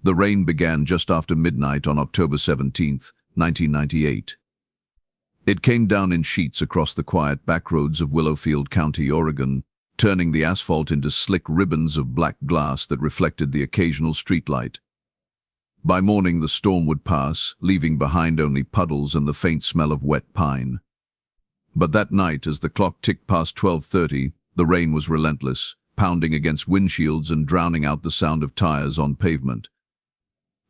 The rain began just after midnight on October 17, 1998. It came down in sheets across the quiet backroads of Willowfield County, Oregon, turning the asphalt into slick ribbons of black glass that reflected the occasional streetlight. By morning, the storm would pass, leaving behind only puddles and the faint smell of wet pine. But that night, as the clock ticked past 12:30, the rain was relentless, pounding against windshields and drowning out the sound of tires on pavement.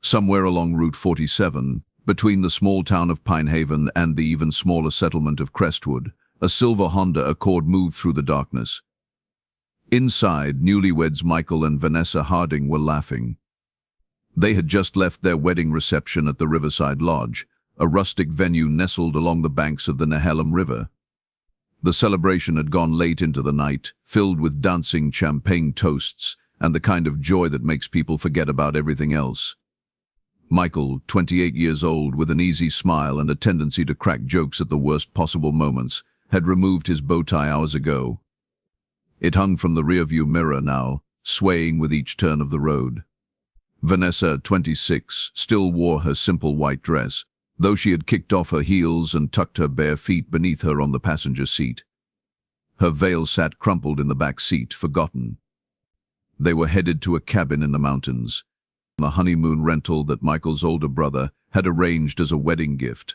Somewhere along Route 47, between the small town of Pinehaven and the even smaller settlement of Crestwood, a silver Honda Accord moved through the darkness. Inside, newlyweds Michael and Vanessa Harding were laughing. They had just left their wedding reception at the Riverside Lodge, a rustic venue nestled along the banks of the Nehalem River. The celebration had gone late into the night, filled with dancing champagne toasts and the kind of joy that makes people forget about everything else. Michael, 28 years old, with an easy smile and a tendency to crack jokes at the worst possible moments, had removed his bow tie hours ago. It hung from the rearview mirror now, swaying with each turn of the road. Vanessa, 26, still wore her simple white dress, though she had kicked off her heels and tucked her bare feet beneath her on the passenger seat. Her veil sat crumpled in the back seat, forgotten. They were headed to a cabin in the mountains, a honeymoon rental that Michael's older brother had arranged as a wedding gift.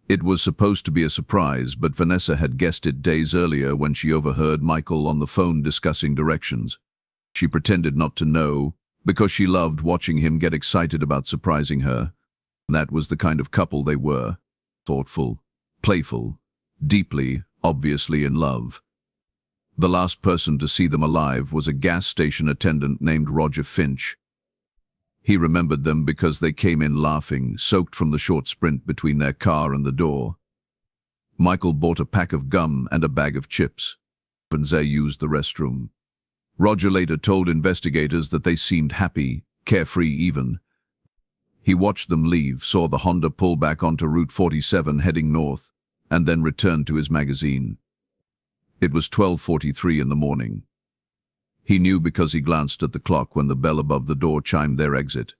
It was supposed to be a surprise, but Vanessa had guessed it days earlier when she overheard Michael on the phone discussing directions. She pretended not to know, because she loved watching him get excited about surprising her. That was the kind of couple they were. Thoughtful, playful, deeply, obviously in love. The last person to see them alive was a gas station attendant named Roger Finch. He remembered them because they came in laughing, soaked from the short sprint between their car and the door. Michael bought a pack of gum and a bag of chips. They used the restroom. Roger later told investigators that they seemed happy, carefree even. He watched them leave, saw the Honda pull back onto Route 47 heading north, and then returned to his magazine. It was 12:43 in the morning. He knew because he glanced at the clock when the bell above the door chimed their exit.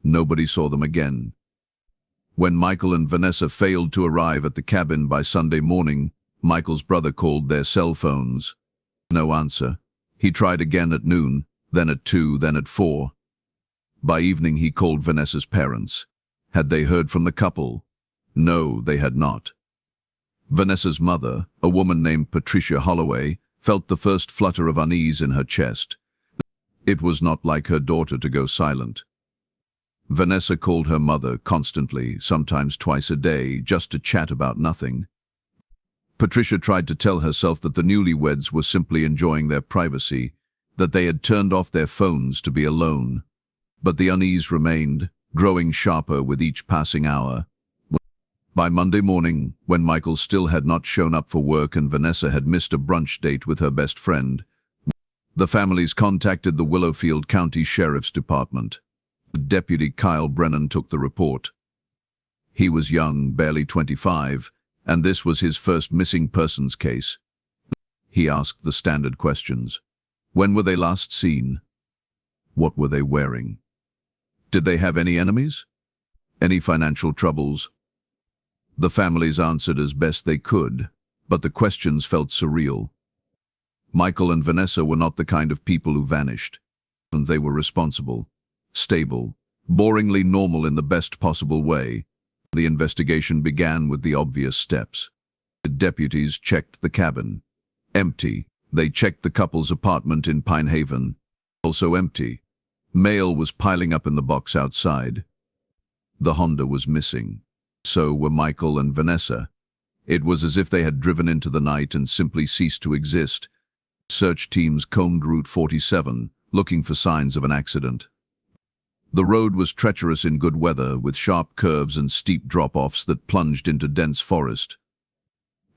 Nobody saw them again. When Michael and Vanessa failed to arrive at the cabin by Sunday morning, Michael's brother called their cell phones. No answer. He tried again at noon, then at 2, then at 4. By evening he called Vanessa's parents. Had they heard from the couple? No, they had not. Vanessa's mother, a woman named Patricia Holloway, felt the first flutter of unease in her chest. It was not like her daughter to go silent. Vanessa called her mother constantly, sometimes twice a day, just to chat about nothing. Patricia tried to tell herself that the newlyweds were simply enjoying their privacy, that they had turned off their phones to be alone. But the unease remained, growing sharper with each passing hour. By Monday morning, when Michael still had not shown up for work and Vanessa had missed a brunch date with her best friend, the families contacted the Willowfield County Sheriff's Department. Deputy Kyle Brennan took the report. He was young, barely 25, and this was his first missing persons case. He asked the standard questions. When were they last seen? What were they wearing? Did they have any enemies? Any financial troubles? The families answered as best they could, but the questions felt surreal. Michael and Vanessa were not the kind of people who vanished. And they were responsible, stable, boringly normal in the best possible way. The investigation began with the obvious steps. The deputies checked the cabin. Empty. They checked the couple's apartment in Pinehaven. Also empty. Mail was piling up in the box outside. The Honda was missing. So were Michael and Vanessa. It was as if they had driven into the night and simply ceased to exist. Search teams combed Route 47, looking for signs of an accident. The road was treacherous in good weather, with sharp curves and steep drop-offs that plunged into dense forest.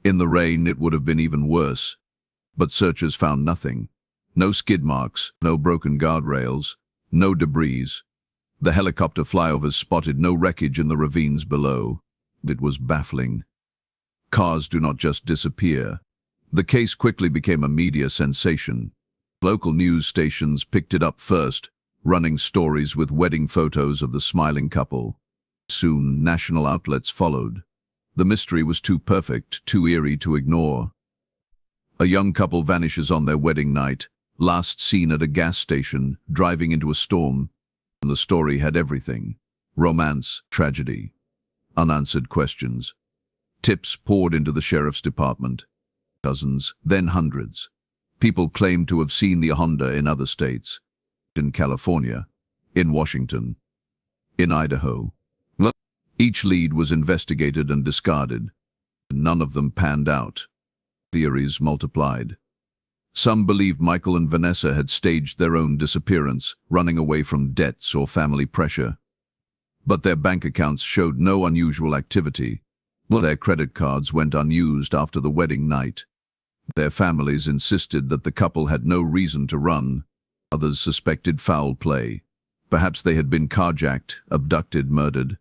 In the rain, it would have been even worse. But searchers found nothing. No skid marks, no broken guardrails, no debris. The helicopter flyovers spotted no wreckage in the ravines below. It was baffling. Cars do not just disappear. The case quickly became a media sensation. Local news stations picked it up first, running stories with wedding photos of the smiling couple. Soon, national outlets followed. The mystery was too perfect, too eerie to ignore. A young couple vanishes on their wedding night, last seen at a gas station, driving into a storm. And the story had everything: romance, tragedy, unanswered questions. Tips poured into the sheriff's department. Dozens, then hundreds. People claimed to have seen the Honda in other states. In California, in Washington, in Idaho. Each lead was investigated and discarded. None of them panned out. Theories multiplied. Some believed Michael and Vanessa had staged their own disappearance, running away from debts or family pressure. But their bank accounts showed no unusual activity. Their credit cards went unused after the wedding night. Their families insisted that the couple had no reason to run. Others suspected foul play. Perhaps they had been carjacked, abducted, murdered.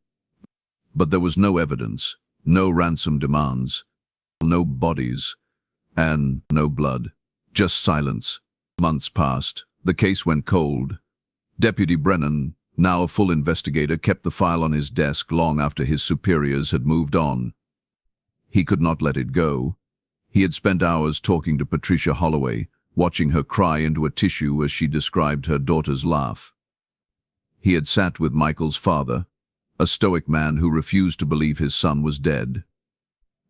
But there was no evidence, no ransom demands, no bodies, and no blood. Just silence. Months passed. The case went cold. Deputy Brennan, now a full investigator, kept the file on his desk long after his superiors had moved on. He could not let it go. He had spent hours talking to Patricia Holloway, watching her cry into a tissue as she described her daughter's laugh. He had sat with Michael's father, a stoic man who refused to believe his son was dead.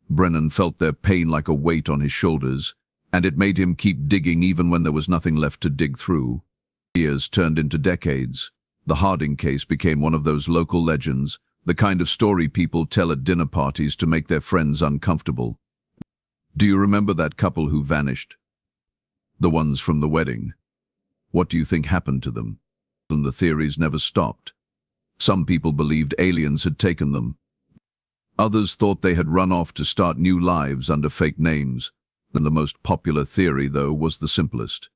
Brennan felt their pain like a weight on his shoulders, and it made him keep digging even when there was nothing left to dig through. Years turned into decades. The Harding case became one of those local legends, the kind of story people tell at dinner parties to make their friends uncomfortable. Do you remember that couple who vanished? The ones from the wedding. What do you think happened to them? And the theories never stopped. Some people believed aliens had taken them. Others thought they had run off to start new lives under fake names. And the most popular theory, though, was the simplest.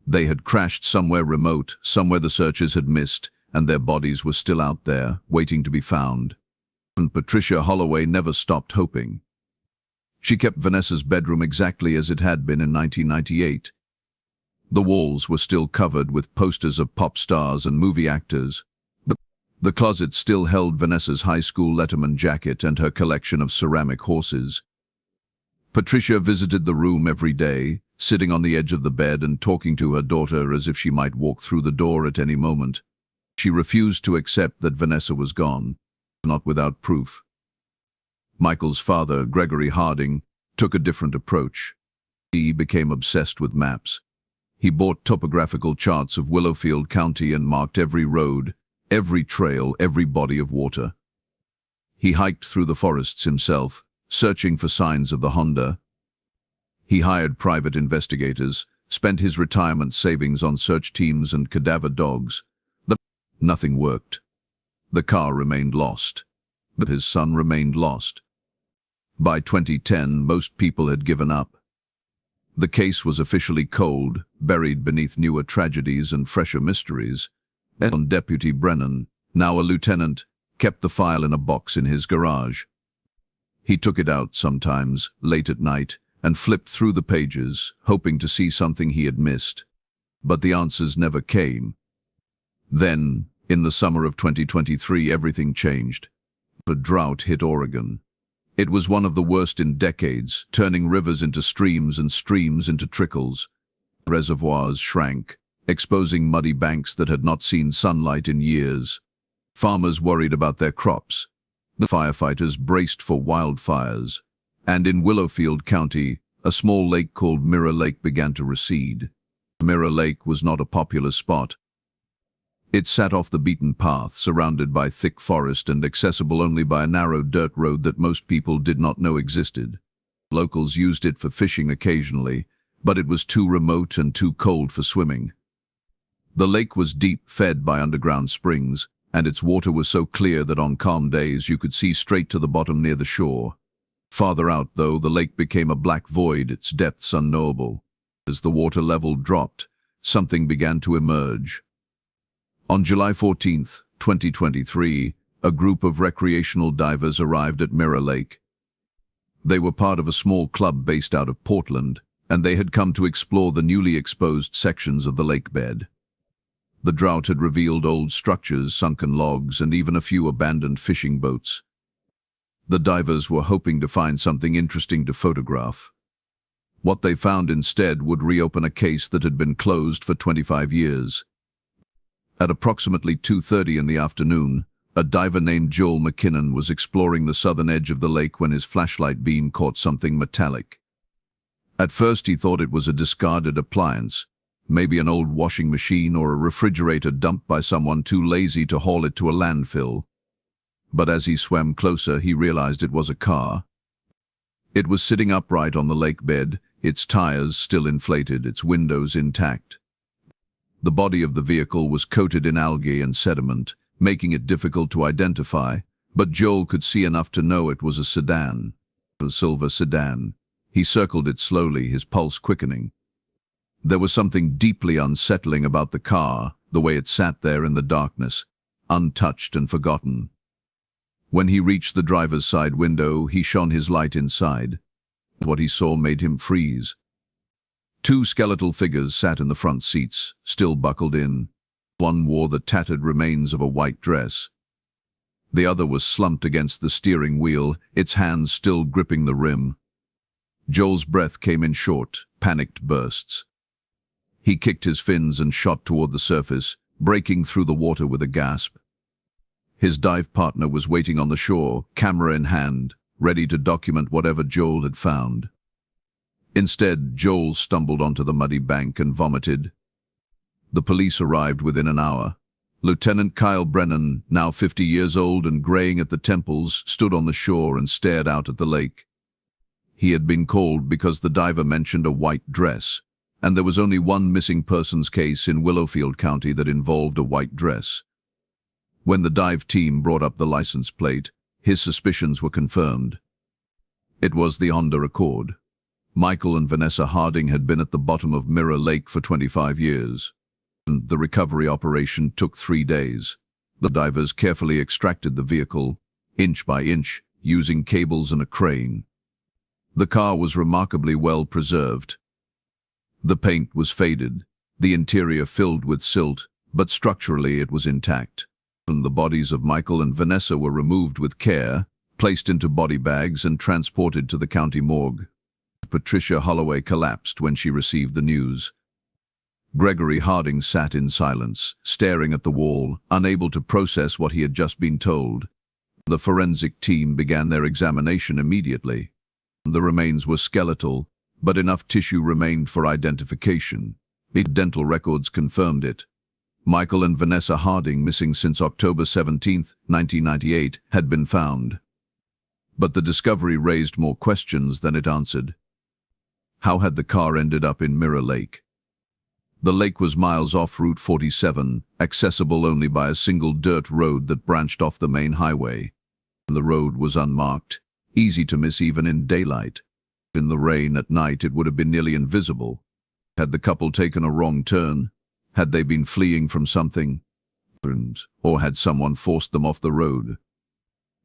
They had crashed somewhere remote, somewhere the searchers had missed, and their bodies were still out there, waiting to be found. And Patricia Holloway never stopped hoping. She kept Vanessa's bedroom exactly as it had been in 1998. The walls were still covered with posters of pop stars and movie actors. The closet still held Vanessa's high school Letterman jacket and her collection of ceramic horses. Patricia visited the room every day, sitting on the edge of the bed and talking to her daughter as if she might walk through the door at any moment. She refused to accept that Vanessa was gone, not without proof. Michael's father, Gregory Harding, took a different approach. He became obsessed with maps. He bought topographical charts of Willowfield County and marked every road, every trail, every body of water. He hiked through the forests himself, searching for signs of the Honda. He hired private investigators, spent his retirement savings on search teams and cadaver dogs. Nothing worked. The car remained lost. But his son remained lost. By 2010, most people had given up. The case was officially cold, buried beneath newer tragedies and fresher mysteries. And Deputy Brennan, now a lieutenant, kept the file in a box in his garage. He took it out sometimes, late at night, and flipped through the pages, hoping to see something he had missed. But the answers never came. Then, in the summer of 2023, everything changed. A drought hit Oregon. It was one of the worst in decades, turning rivers into streams and streams into trickles. Reservoirs shrank, exposing muddy banks that had not seen sunlight in years. Farmers worried about their crops. The firefighters braced for wildfires. And in Willowfield County, a small lake called Mirror Lake began to recede. Mirror Lake was not a popular spot. It sat off the beaten path, surrounded by thick forest and accessible only by a narrow dirt road that most people did not know existed. Locals used it for fishing occasionally, but it was too remote and too cold for swimming. The lake was deep, fed by underground springs, and its water was so clear that on calm days you could see straight to the bottom near the shore. Farther out, though, the lake became a black void, its depths unknowable. As the water level dropped, something began to emerge. On July 14, 2023, a group of recreational divers arrived at Mirror Lake. They were part of a small club based out of Portland, and they had come to explore the newly exposed sections of the lake bed. The drought had revealed old structures, sunken logs, and even a few abandoned fishing boats. The divers were hoping to find something interesting to photograph. What they found instead would reopen a case that had been closed for 25 years. At approximately 2:30 in the afternoon, a diver named Joel McKinnon was exploring the southern edge of the lake when his flashlight beam caught something metallic. At first he thought it was a discarded appliance, maybe an old washing machine or a refrigerator dumped by someone too lazy to haul it to a landfill. But as he swam closer, he realized it was a car. It was sitting upright on the lake bed, its tires still inflated, its windows intact. The body of the vehicle was coated in algae and sediment, making it difficult to identify, but Joel could see enough to know it was a sedan. A silver sedan. He circled it slowly, his pulse quickening. There was something deeply unsettling about the car, the way it sat there in the darkness, untouched and forgotten. When he reached the driver's side window, he shone his light inside. What he saw made him freeze. Two skeletal figures sat in the front seats, still buckled in. One wore the tattered remains of a white dress. The other was slumped against the steering wheel, its hands still gripping the rim. Joel's breath came in short, panicked bursts. He kicked his fins and shot toward the surface, breaking through the water with a gasp. His dive partner was waiting on the shore, camera in hand, ready to document whatever Joel had found. Instead, Joel stumbled onto the muddy bank and vomited. The police arrived within an hour. Lieutenant Kyle Brennan, now 50 years old and graying at the temples, stood on the shore and stared out at the lake. He had been called because the diver mentioned a white dress, and there was only one missing persons case in Willowfield County that involved a white dress. When the dive team brought up the license plate, his suspicions were confirmed. It was the Honda Accord. Michael and Vanessa Harding had been at the bottom of Mirror Lake for 25 years. The recovery operation took 3 days. The divers carefully extracted the vehicle, inch by inch, using cables and a crane. The car was remarkably well preserved. The paint was faded, the interior filled with silt, but structurally it was intact. The bodies of Michael and Vanessa were removed with care, placed into body bags and transported to the county morgue. Patricia Holloway collapsed when she received the news. Gregory Harding sat in silence, staring at the wall, unable to process what he had just been told. The forensic team began their examination immediately. The remains were skeletal, but enough tissue remained for identification. Dental records confirmed it. Michael and Vanessa Harding, missing since October 17, 1998, had been found. But the discovery raised more questions than it answered. How had the car ended up in Mirror Lake? The lake was miles off Route 47, accessible only by a single dirt road that branched off the main highway. The road was unmarked, easy to miss even in daylight. In the rain at night, it would have been nearly invisible. Had the couple taken a wrong turn? Had they been fleeing from something? Or had someone forced them off the road?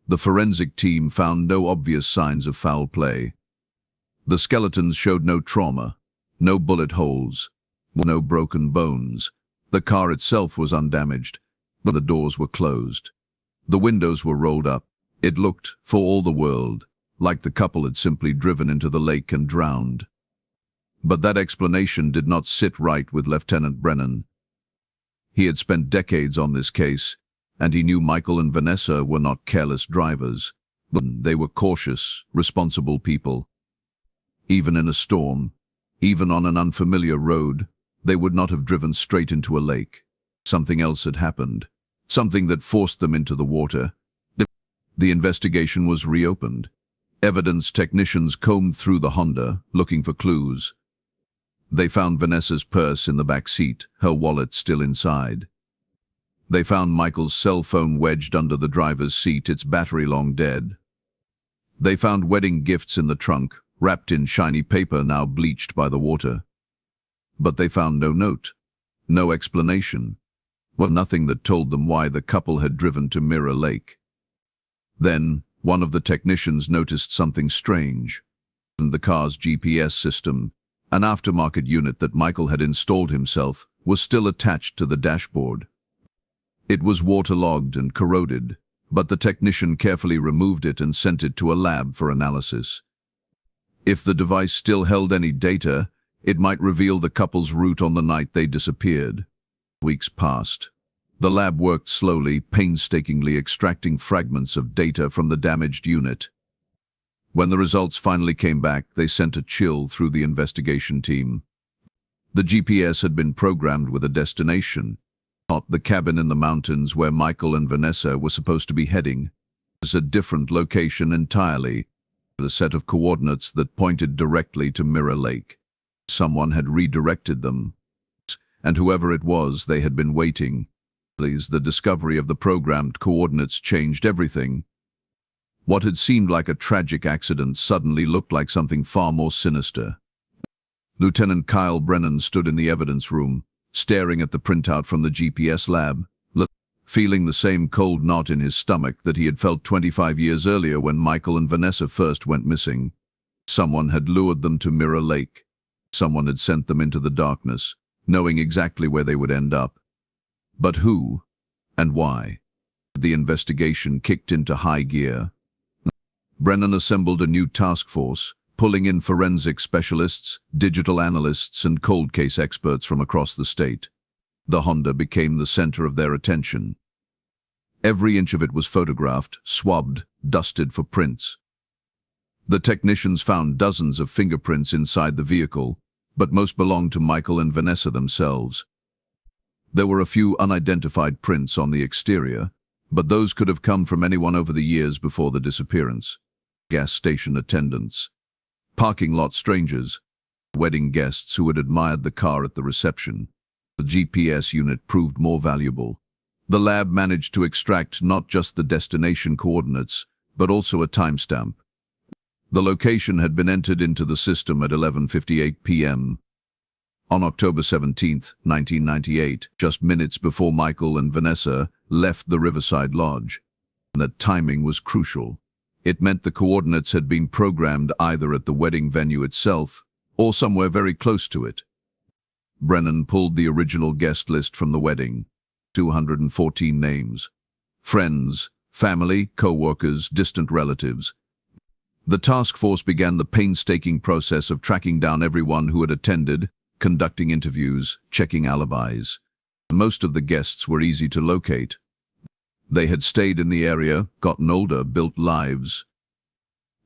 The forensic team found no obvious signs of foul play. The skeletons showed no trauma, no bullet holes, no broken bones. The car itself was undamaged, but the doors were closed. The windows were rolled up. It looked, for all the world, like the couple had simply driven into the lake and drowned. But that explanation did not sit right with Lieutenant Brennan. He had spent decades on this case, and he knew Michael and Vanessa were not careless drivers. They were cautious, responsible people. Even in a storm, even on an unfamiliar road, they would not have driven straight into a lake. Something else had happened, something that forced them into the water. The investigation was reopened. Evidence technicians combed through the Honda, looking for clues. They found Vanessa's purse in the back seat, her wallet still inside. They found Michael's cell phone wedged under the driver's seat, its battery long dead. They found wedding gifts in the trunk, wrapped in shiny paper now bleached by the water. But they found no note, no explanation, nothing that told them why the couple had driven to Mirror Lake. Then, one of the technicians noticed something strange. The car's GPS system, an aftermarket unit that Michael had installed himself, was still attached to the dashboard. It was waterlogged and corroded, but the technician carefully removed it and sent it to a lab for analysis. If the device still held any data, it might reveal the couple's route on the night they disappeared. Weeks passed. The lab worked slowly, painstakingly extracting fragments of data from the damaged unit. When the results finally came back, they sent a chill through the investigation team. The GPS had been programmed with a destination, not the cabin in the mountains where Michael and Vanessa were supposed to be heading. It was a different location entirely, with a set of coordinates that pointed directly to Mirror Lake. Someone had redirected them, and whoever it was, they had been waiting. The discovery of the programmed coordinates changed everything. What had seemed like a tragic accident suddenly looked like something far more sinister. Lieutenant Kyle Brennan stood in the evidence room, staring at the printout from the GPS lab, feeling the same cold knot in his stomach that he had felt 25 years earlier when Michael and Vanessa first went missing. Someone had lured them to Mirror Lake. Someone had sent them into the darkness, knowing exactly where they would end up. But who and why? The investigation kicked into high gear. Brennan assembled a new task force, pulling in forensic specialists, digital analysts, and cold case experts from across the state. The Honda became the center of their attention. Every inch of it was photographed, swabbed, dusted for prints. The technicians found dozens of fingerprints inside the vehicle, but most belonged to Michael and Vanessa themselves. There were a few unidentified prints on the exterior, but those could have come from anyone over the years before the disappearance. Gas station attendants, parking lot strangers, wedding guests who had admired the car at the reception. The GPS unit proved more valuable. The lab managed to extract not just the destination coordinates, but also a timestamp. The location had been entered into the system at 11:58 p.m. on October 17, 1998, just minutes before Michael and Vanessa left the Riverside Lodge. That timing was crucial. It meant the coordinates had been programmed either at the wedding venue itself or somewhere very close to it. Brennan pulled the original guest list from the wedding. 214 names. Friends, family, co-workers, distant relatives. The task force began the painstaking process of tracking down everyone who had attended, conducting interviews, checking alibis. Most of the guests were easy to locate. They had stayed in the area, gotten older, built lives.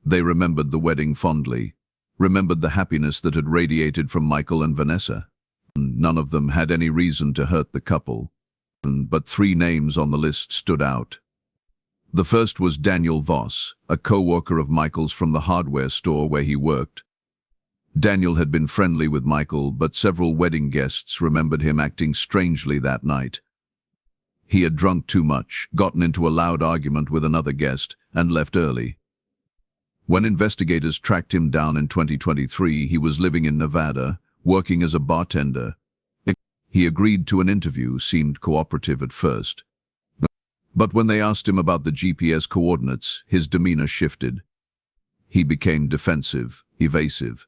They remembered the wedding fondly, remembered the happiness that had radiated from Michael and Vanessa. None of them had any reason to hurt the couple, but 3 names on the list stood out. The first was Daniel Voss, a co-worker of Michael's from the hardware store where he worked. Daniel had been friendly with Michael, but several wedding guests remembered him acting strangely that night. He had drunk too much, gotten into a loud argument with another guest, and left early. When investigators tracked him down in 2023, he was living in Nevada, working as a bartender. He agreed to an interview, seemed cooperative at first. But when they asked him about the GPS coordinates, his demeanor shifted. He became defensive, evasive.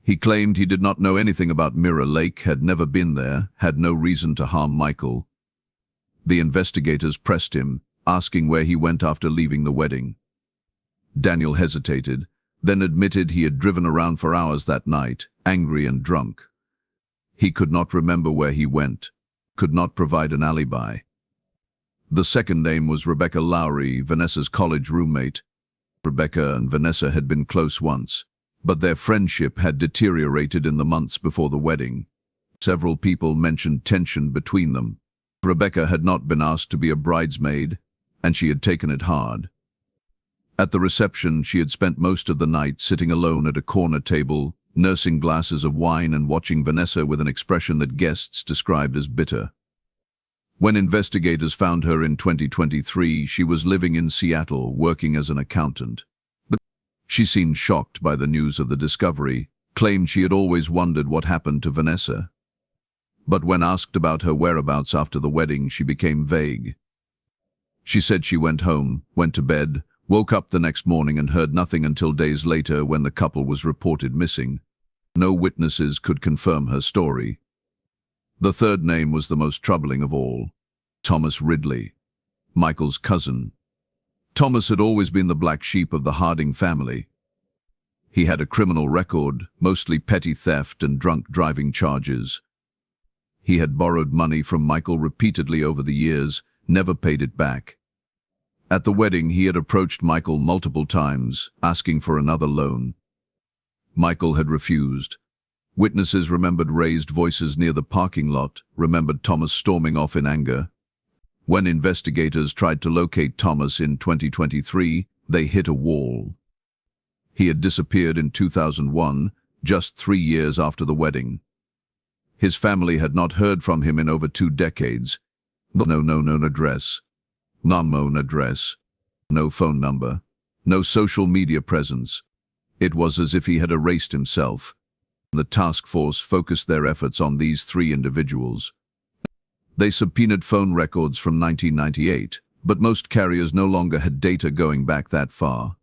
He claimed he did not know anything about Mirror Lake, had never been there, had no reason to harm Michael. The investigators pressed him, asking where he went after leaving the wedding. Daniel hesitated, then admitted he had driven around for hours that night, angry and drunk. He could not remember where he went, could not provide an alibi. The second name was Rebecca Lowry, Vanessa's college roommate. Rebecca and Vanessa had been close once, but their friendship had deteriorated in the months before the wedding. Several people mentioned tension between them. Rebecca had not been asked to be a bridesmaid, and she had taken it hard. At the reception, she had spent most of the night sitting alone at a corner table, nursing glasses of wine and watching Vanessa with an expression that guests described as bitter. When investigators found her in 2023, she was living in Seattle, working as an accountant. She seemed shocked by the news of the discovery, claimed she had always wondered what happened to Vanessa. But when asked about her whereabouts after the wedding, she became vague. She said she went home, went to bed, woke up the next morning and heard nothing until days later when the couple was reported missing. No witnesses could confirm her story. The third name was the most troubling of all: Thomas Ridley, Michael's cousin. Thomas had always been the black sheep of the Harding family. He had a criminal record, mostly petty theft and drunk driving charges. He had borrowed money from Michael repeatedly over the years, never paid it back. At the wedding, he had approached Michael multiple times, asking for another loan. Michael had refused. Witnesses remembered raised voices near the parking lot, remembered Thomas storming off in anger. When investigators tried to locate Thomas in 2023, they hit a wall. He had disappeared in 2001, just 3 years after the wedding. His family had not heard from him in over 2 decades. No known address. Unknown address. No phone number. No social media presence. It was as if he had erased himself. The task force focused their efforts on these 3 individuals. They subpoenaed phone records from 1998, but most carriers no longer had data going back that far.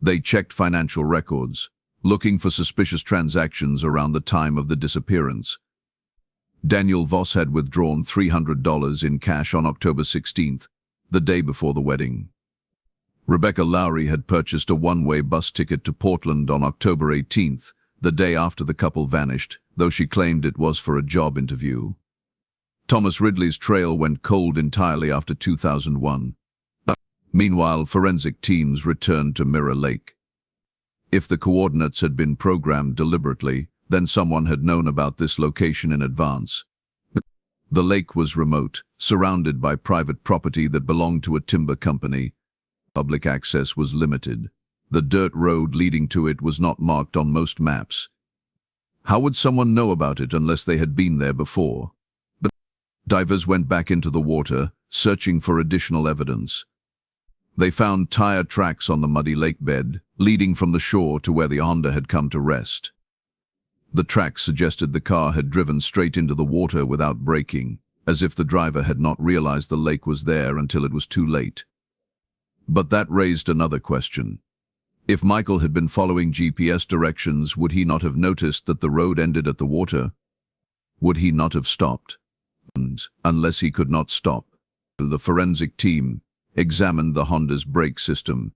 They checked financial records, looking for suspicious transactions around the time of the disappearance. Daniel Voss had withdrawn $300 in cash on October 16th, the day before the wedding. Rebecca Lowry had purchased a one-way bus ticket to Portland on October 18th, the day after the couple vanished, though she claimed it was for a job interview. Thomas Ridley's trail went cold entirely after 2001. Meanwhile, forensic teams returned to Mirror Lake. If the coordinates had been programmed deliberately, then someone had known about this location in advance. The lake was remote, surrounded by private property that belonged to a timber company. Public access was limited. The dirt road leading to it was not marked on most maps. How would someone know about it unless they had been there before? The divers went back into the water, searching for additional evidence. They found tire tracks on the muddy lake bed, leading from the shore to where the Honda had come to rest. The tracks suggested the car had driven straight into the water without braking, as if the driver had not realized the lake was there until it was too late. But that raised another question. If Michael had been following GPS directions, would he not have noticed that the road ended at the water? Would he not have stopped? And, unless he could not stop, the forensic team examined the Honda's brake system.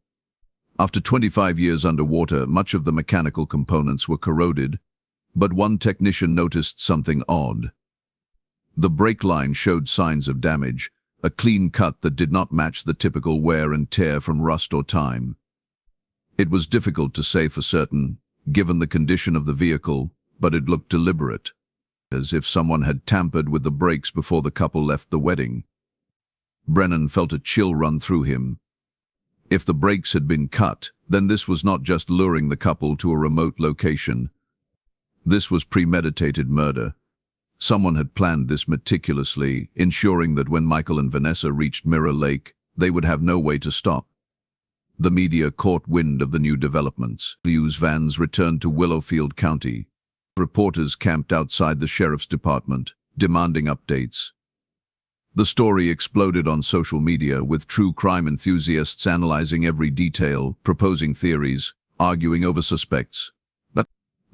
After 25 years underwater, much of the mechanical components were corroded, but one technician noticed something odd. The brake line showed signs of damage, a clean cut that did not match the typical wear and tear from rust or time. It was difficult to say for certain, given the condition of the vehicle, but it looked deliberate, as if someone had tampered with the brakes before the couple left the wedding. Brennan felt a chill run through him. If the brakes had been cut, then this was not just luring the couple to a remote location. This was premeditated murder. Someone had planned this meticulously, ensuring that when Michael and Vanessa reached Mirror Lake, they would have no way to stop. The media caught wind of the new developments. News vans returned to Willowfield County. Reporters camped outside the sheriff's department, demanding updates. The story exploded on social media, with true crime enthusiasts analyzing every detail, proposing theories, arguing over suspects. But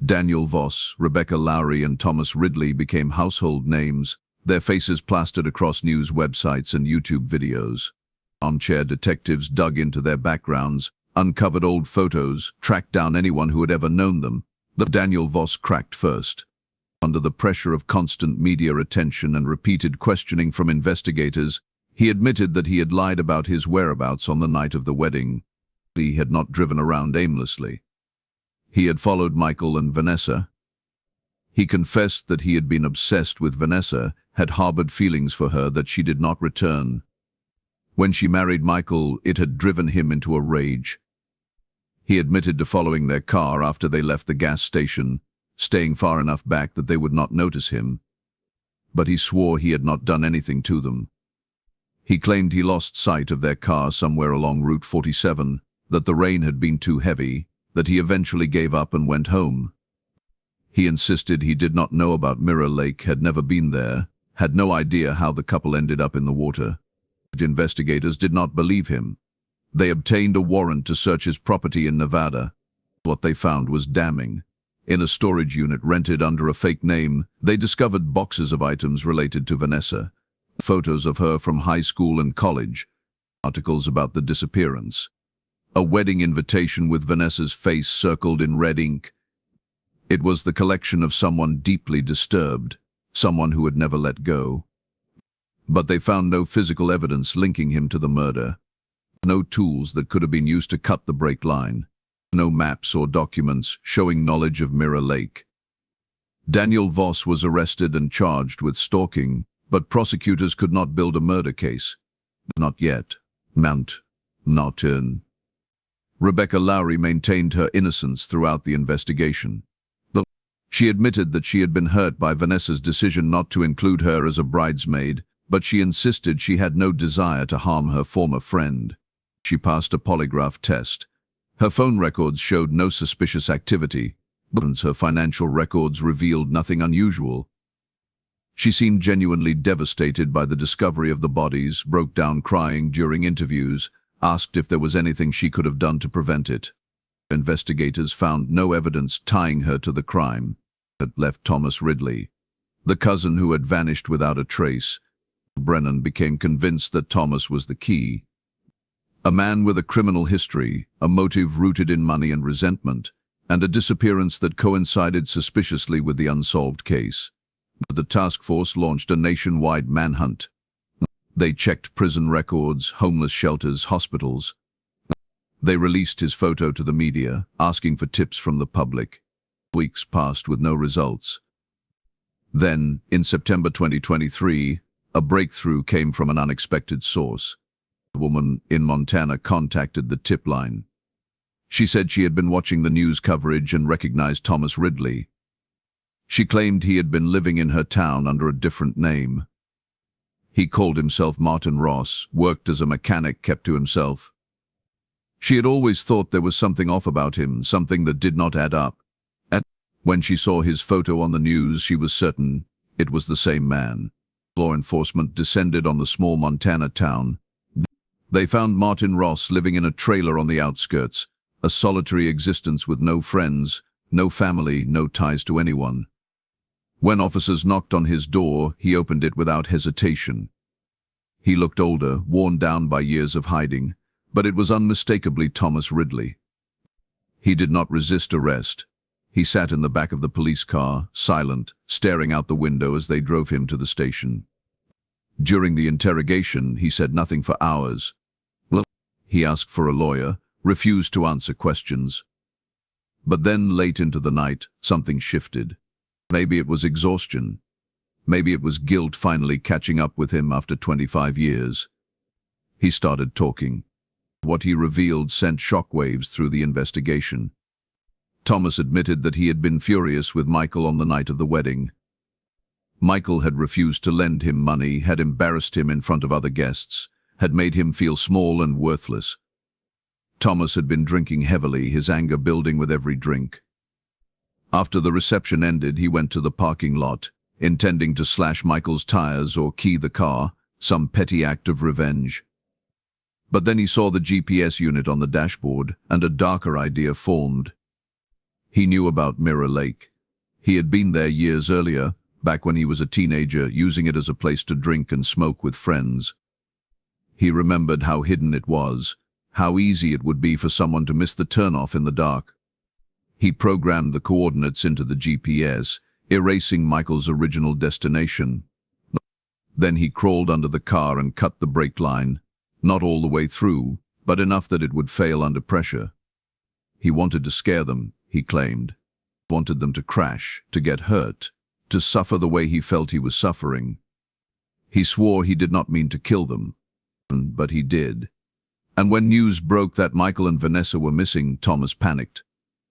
Daniel Voss, Rebecca Lowry, and Thomas Ridley became household names, their faces plastered across news websites and YouTube videos. Armchair detectives dug into their backgrounds, uncovered old photos, tracked down anyone who had ever known them. Daniel Voss cracked first. Under the pressure of constant media attention and repeated questioning from investigators, he admitted that he had lied about his whereabouts on the night of the wedding. He had not driven around aimlessly. He had followed Michael and Vanessa. He confessed that he had been obsessed with Vanessa, had harbored feelings for her that she did not return. When she married Michael, it had driven him into a rage. He admitted to following their car after they left the gas station, staying far enough back that they would not notice him. But he swore he had not done anything to them. He claimed he lost sight of their car somewhere along Route 47, that the rain had been too heavy, that he eventually gave up and went home. He insisted he did not know about Mirror Lake, had never been there, had no idea how the couple ended up in the water. Investigators did not believe him. They obtained a warrant to search his property in Nevada. What they found was damning. In a storage unit rented under a fake name, they discovered boxes of items related to Vanessa, photos of her from high school and college, articles about the disappearance, a wedding invitation with Vanessa's face circled in red ink. It was the collection of someone deeply disturbed, someone who had never let go. But they found no physical evidence linking him to the murder, no tools that could have been used to cut the break line, no maps or documents showing knowledge of Mirror Lake. Daniel Voss was arrested and charged with stalking, but prosecutors could not build a murder case. Not yet. Not in. Rebecca Lowry maintained her innocence throughout the investigation. She admitted that she had been hurt by Vanessa's decision not to include her as a bridesmaid, but she insisted she had no desire to harm her former friend. She passed a polygraph test. Her phone records showed no suspicious activity, but her financial records revealed nothing unusual. She seemed genuinely devastated by the discovery of the bodies, broke down crying during interviews, asked if there was anything she could have done to prevent it. Investigators found no evidence tying her to the crime. That left Thomas Ridley, the cousin who had vanished without a trace. Brennan became convinced that Thomas was the key. A man with a criminal history, a motive rooted in money and resentment, and a disappearance that coincided suspiciously with the unsolved case. The task force launched a nationwide manhunt. They checked prison records, homeless shelters, hospitals. They released his photo to the media, asking for tips from the public. Weeks passed with no results. Then, in September 2023, a breakthrough came from an unexpected source. A woman in Montana contacted the tip line. She said she had been watching the news coverage and recognized Thomas Ridley. She claimed he had been living in her town under a different name. He called himself Martin Ross, worked as a mechanic, kept to himself. She had always thought there was something off about him, something that did not add up. When she saw his photo on the news, she was certain it was the same man. Law enforcement descended on the small Montana town. They found Martin Ross living in a trailer on the outskirts, a solitary existence with no friends, no family, no ties to anyone. When officers knocked on his door, he opened it without hesitation. He looked older, worn down by years of hiding, but it was unmistakably Thomas Ridley. He did not resist arrest. He sat in the back of the police car, silent, staring out the window as they drove him to the station. During the interrogation, he said nothing for hours. He asked for a lawyer, refused to answer questions. But then, late into the night, something shifted. Maybe it was exhaustion. Maybe it was guilt finally catching up with him after 25 years. He started talking. What he revealed sent shockwaves through the investigation. Thomas admitted that he had been furious with Michael on the night of the wedding. Michael had refused to lend him money, had embarrassed him in front of other guests, had made him feel small and worthless. Thomas had been drinking heavily, his anger building with every drink. After the reception ended, he went to the parking lot, intending to slash Michael's tires or key the car, some petty act of revenge. But then he saw the GPS unit on the dashboard, and a darker idea formed. He knew about Mirror Lake. He had been there years earlier, back when he was a teenager, using it as a place to drink and smoke with friends. He remembered how hidden it was, how easy it would be for someone to miss the turnoff in the dark. He programmed the coordinates into the GPS, erasing Michael's original destination. Then he crawled under the car and cut the brake line, not all the way through, but enough that it would fail under pressure. He wanted to scare them, he claimed. Wanted them to crash, to get hurt, to suffer the way he felt he was suffering. He swore he did not mean to kill them, but he did. And when news broke that Michael and Vanessa were missing, Thomas panicked.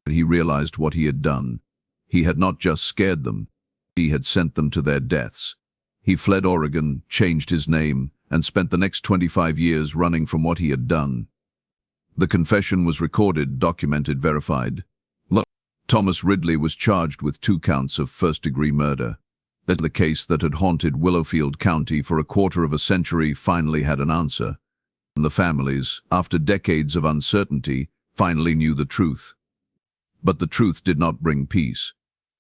He realized what he had done. He had not just scared them, he had sent them to their deaths. He fled Oregon, changed his name, and spent the next 25 years running from what he had done. The confession was recorded, documented, verified. Thomas Ridley was charged with 2 counts of first-degree murder. The case that had haunted Willowfield County for a quarter of a century finally had an answer. And the families, after decades of uncertainty, finally knew the truth. But the truth did not bring peace.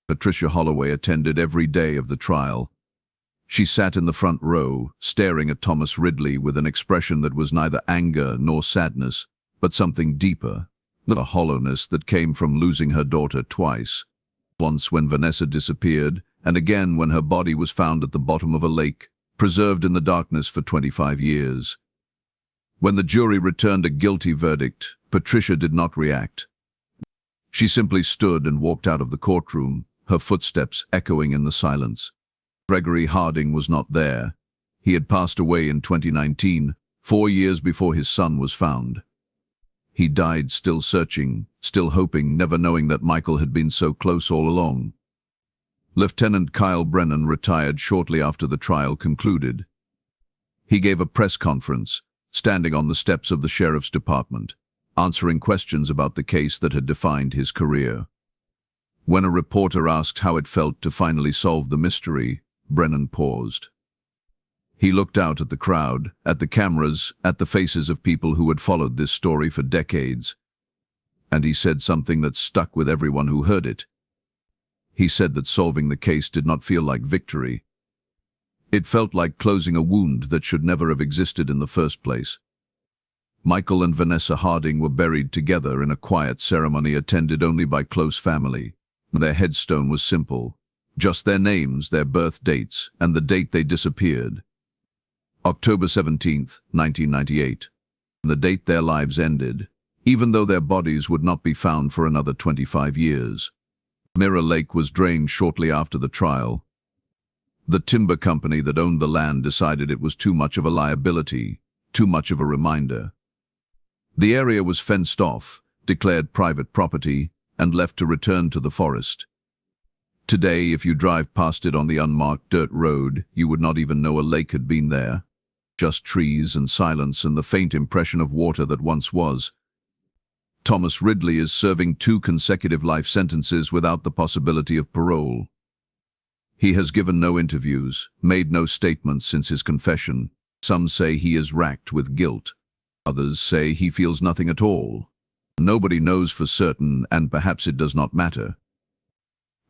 Patricia Holloway attended every day of the trial. She sat in the front row, staring at Thomas Ridley with an expression that was neither anger nor sadness, but something deeper, the hollowness that came from losing her daughter twice. Once when Vanessa disappeared, and again when her body was found at the bottom of a lake, preserved in the darkness for 25 years. When the jury returned a guilty verdict, Patricia did not react. She simply stood and walked out of the courtroom, her footsteps echoing in the silence. Gregory Harding was not there. He had passed away in 2019, 4 years before his son was found. He died still searching, still hoping, never knowing that Michael had been so close all along. Lieutenant Kyle Brennan retired shortly after the trial concluded. He gave a press conference, standing on the steps of the sheriff's department, answering questions about the case that had defined his career. When a reporter asked how it felt to finally solve the mystery, Brennan paused. He looked out at the crowd, at the cameras, at the faces of people who had followed this story for decades. And he said something that stuck with everyone who heard it. He said that solving the case did not feel like victory. It felt like closing a wound that should never have existed in the first place. Michael and Vanessa Harding were buried together in a quiet ceremony attended only by close family. Their headstone was simple, just their names, their birth dates, and the date they disappeared. October 17, 1998, the date their lives ended, even though their bodies would not be found for another 25 years. Mirror Lake was drained shortly after the trial. The timber company that owned the land decided it was too much of a liability, too much of a reminder. The area was fenced off, declared private property, and left to return to the forest. Today, if you drive past it on the unmarked dirt road, you would not even know a lake had been there. Just trees and silence and the faint impression of water that once was. Thomas Ridley is serving 2 consecutive life sentences without the possibility of parole. He has given no interviews, made no statements since his confession. Some say he is racked with guilt. Others say he feels nothing at all. Nobody knows for certain, and perhaps it does not matter.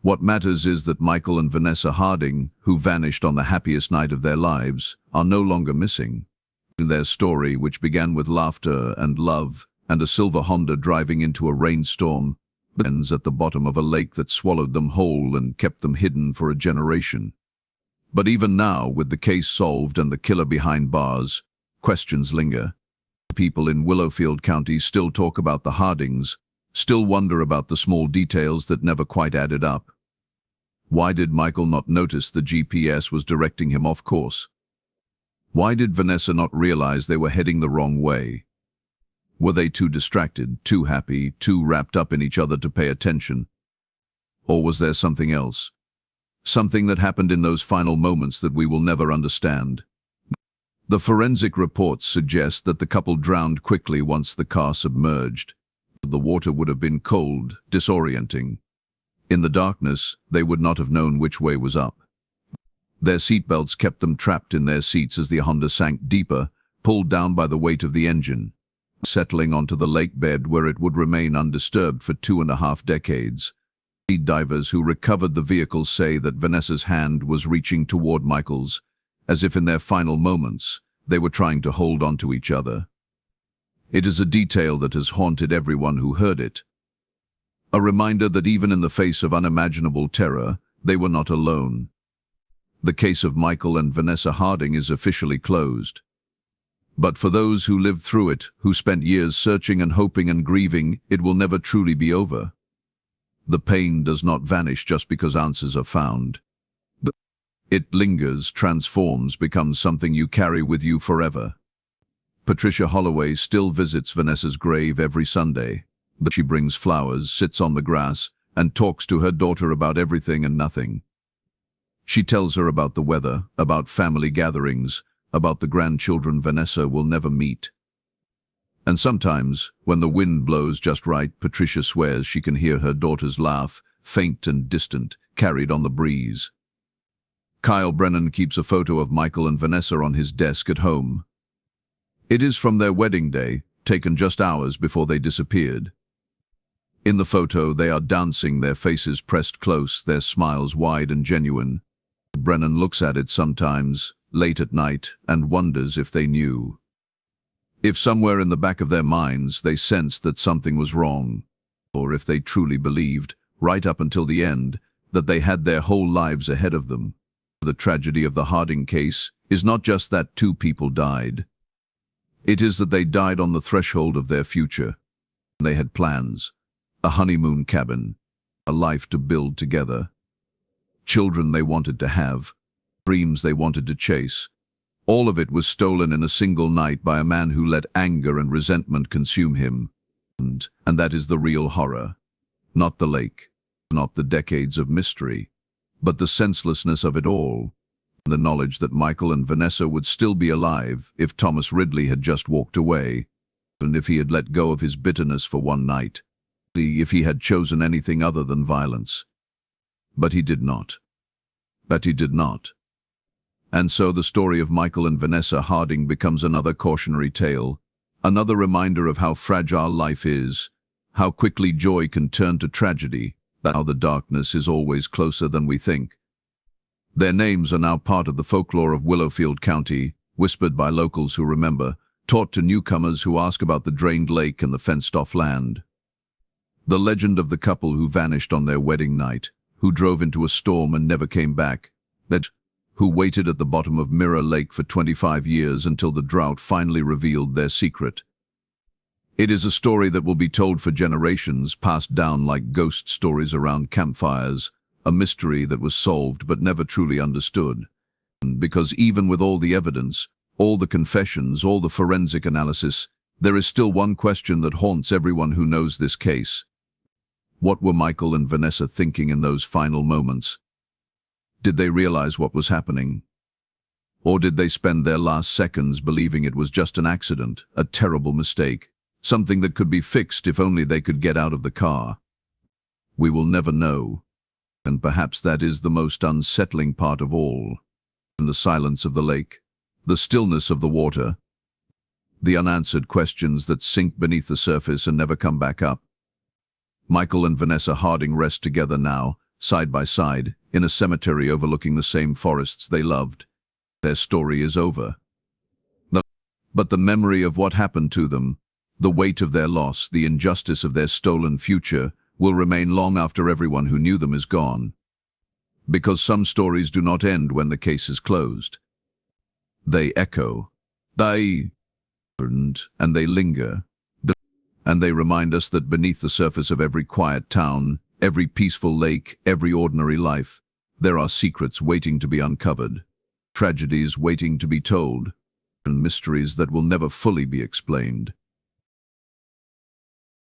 What matters is that Michael and Vanessa Harding, who vanished on the happiest night of their lives, are no longer missing. Their story, which began with laughter and love and a silver Honda driving into a rainstorm, ends at the bottom of a lake that swallowed them whole and kept them hidden for a generation. But even now, with the case solved and the killer behind bars, questions linger. People in Willowfield County still talk about the Hardings, still wonder about the small details that never quite added up. Why did Michael not notice the GPS was directing him off course? Why did Vanessa not realize they were heading the wrong way? Were they too distracted, too happy, too wrapped up in each other to pay attention? Or was there something else? Something that happened in those final moments that we will never understand. The forensic reports suggest that the couple drowned quickly once the car submerged. The water would have been cold, disorienting. In the darkness, they would not have known which way was up. Their seatbelts kept them trapped in their seats as the Honda sank deeper, pulled down by the weight of the engine, settling onto the lake bed where it would remain undisturbed for 2.5 decades. Divers who recovered the vehicle say that Vanessa's hand was reaching toward Michael's, as if in their final moments, they were trying to hold on to each other. It is a detail that has haunted everyone who heard it. A reminder that even in the face of unimaginable terror, they were not alone. The case of Michael and Vanessa Harding is officially closed. But for those who lived through it, who spent years searching and hoping and grieving, it will never truly be over. The pain does not vanish just because answers are found. It lingers, transforms, becomes something you carry with you forever. Patricia Holloway still visits Vanessa's grave every Sunday. She brings flowers, sits on the grass, and talks to her daughter about everything and nothing. She tells her about the weather, about family gatherings, about the grandchildren Vanessa will never meet. And sometimes, when the wind blows just right, Patricia swears she can hear her daughter's laugh, faint and distant, carried on the breeze. Kyle Brennan keeps a photo of Michael and Vanessa on his desk at home. It is from their wedding day, taken just hours before they disappeared. In the photo, they are dancing, their faces pressed close, their smiles wide and genuine. Brennan looks at it sometimes, late at night, and wonders if they knew. If somewhere in the back of their minds they sensed that something was wrong, or if they truly believed, right up until the end, that they had their whole lives ahead of them. The tragedy of the Harding case is not just that two people died. It is that they died on the threshold of their future. They had plans, a honeymoon cabin, a life to build together, children they wanted to have, dreams they wanted to chase. All of it was stolen in a single night by a man who let anger and resentment consume him. And that is the real horror. Not the lake, not the decades of mystery, but the senselessness of it all. The knowledge that Michael and Vanessa would still be alive if Thomas Ridley had just walked away, and if he had let go of his bitterness for one night, if he had chosen anything other than violence. But he did not. And so the story of Michael and Vanessa Harding becomes another cautionary tale, another reminder of how fragile life is, how quickly joy can turn to tragedy, how the darkness is always closer than we think. Their names are now part of the folklore of Willowfield County, whispered by locals who remember, taught to newcomers who ask about the drained lake and the fenced-off land. The legend of the couple who vanished on their wedding night, who drove into a storm and never came back, who waited at the bottom of Mirror Lake for 25 years until the drought finally revealed their secret. It is a story that will be told for generations, passed down like ghost stories around campfires, a mystery that was solved but never truly understood. Because even with all the evidence, all the confessions, all the forensic analysis, there is still one question that haunts everyone who knows this case. What were Michael and Vanessa thinking in those final moments? Did they realize what was happening? Or did they spend their last seconds believing it was just an accident, a terrible mistake, something that could be fixed if only they could get out of the car? We will never know, and perhaps that is the most unsettling part of all. In the silence of the lake, the stillness of the water, the unanswered questions that sink beneath the surface and never come back up. Michael and Vanessa Harding rest together now, side by side, in a cemetery overlooking the same forests they loved. Their story is over. But the memory of what happened to them, the weight of their loss, the injustice of their stolen future, will remain long after everyone who knew them is gone. Because some stories do not end when the case is closed. They echo, and they linger. And they remind us that beneath the surface of every quiet town, every peaceful lake, every ordinary life, there are secrets waiting to be uncovered, tragedies waiting to be told, and mysteries that will never fully be explained.